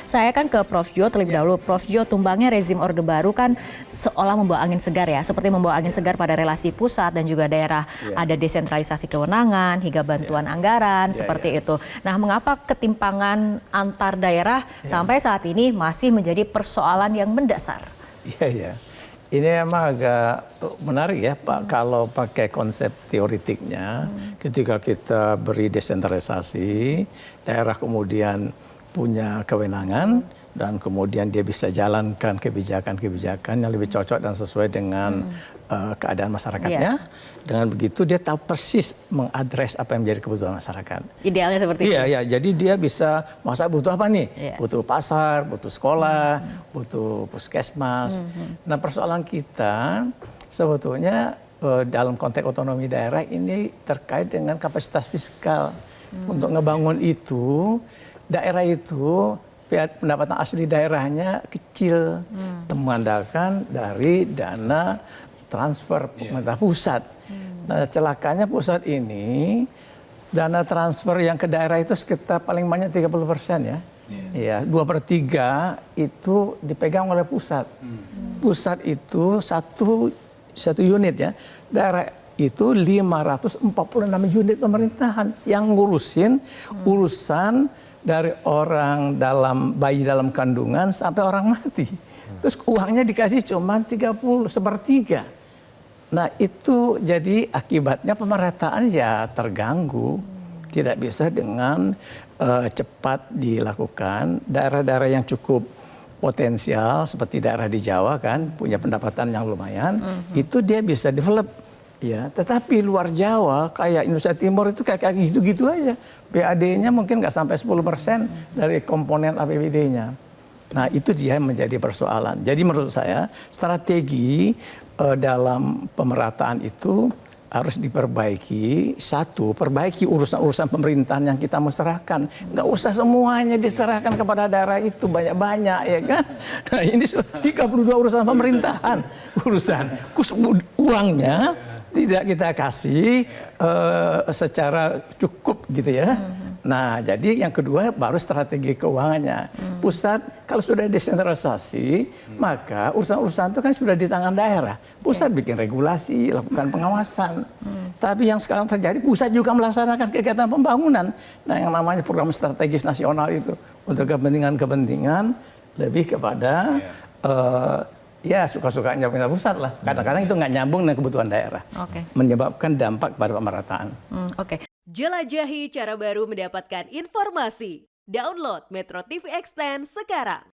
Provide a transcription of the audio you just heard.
saya kan ke Prof. Jo terlebih dahulu. Prof. Jo, tumbangnya rezim Orde Baru kan seolah membawa angin segar ya, seperti membawa angin segar pada relasi pusat dan juga daerah. Ada desentralisasi kewenangan hingga bantuan anggaran seperti itu. Nah, mengapa ketimpangan antar daerah sampai saat ini masih menjadi persoalan yang mendasar? Iya. Ini emang agak menarik ya Pak, kalau pakai konsep teoretiknya, ketika kita beri desentralisasi, daerah kemudian punya kewenangan, dan kemudian dia bisa jalankan kebijakan-kebijakan yang lebih cocok dan sesuai dengan keadaan masyarakatnya. Dengan begitu dia tahu persis mengadres apa yang menjadi kebutuhan masyarakat. Idealnya seperti itu? Iya, jadi dia bisa, masa butuh apa nih? Butuh pasar, butuh sekolah, butuh puskesmas. Nah, persoalan kita sebetulnya dalam konteks otonomi daerah ini terkait dengan kapasitas fiskal. Untuk ngebangun itu, daerah itu pendapatan asli daerahnya kecil, mengandalkan dari dana transfer pemerintah pusat. Nah, celakanya pusat ini dana transfer yang ke daerah itu sekitar paling banyak 30% ya. Ya, 2/3 itu dipegang oleh pusat. Pusat itu satu unit ya. Daerah itu 546 unit pemerintahan yang ngurusin urusan dari orang bayi dalam kandungan sampai orang mati. Terus uangnya dikasih cuma 30/3. Nah, itu jadi akibatnya pemerataan ya terganggu. Tidak bisa dengan cepat dilakukan. Daerah-daerah yang cukup potensial seperti daerah di Jawa kan punya pendapatan yang lumayan, itu dia bisa develop. Ya, tetapi luar Jawa kayak Indonesia Timur itu kayak gitu-gitu aja. PAD-nya mungkin nggak sampai 10% dari komponen APBD-nya. Nah, itu dia menjadi persoalan. Jadi menurut saya strategi dalam pemerataan itu harus diperbaiki. Satu, perbaiki urusan-urusan pemerintahan yang kita mau serahkan. Nggak usah semuanya diserahkan kepada daerah itu banyak-banyak ya kan. Nah, ini 32 urusan pemerintahan. Uangnya tidak kita kasih secara cukup gitu ya. Nah, jadi yang kedua baru strategi keuangannya. Pusat kalau sudah desentralisasi, maka urusan-urusan itu kan sudah di tangan daerah. Pusat bikin regulasi, lakukan pengawasan. Tapi yang sekarang terjadi, pusat juga melaksanakan kegiatan pembangunan. Nah, yang namanya program strategis nasional itu untuk kepentingan-kepentingan lebih kepada ya suka-sukanya pemerintah pusat lah. Kadang-kadang itu nggak nyambung dengan kebutuhan daerah. Menyebabkan dampak pada pemerataan. Jelajahi cara baru mendapatkan informasi. Download Metro TV Extend sekarang.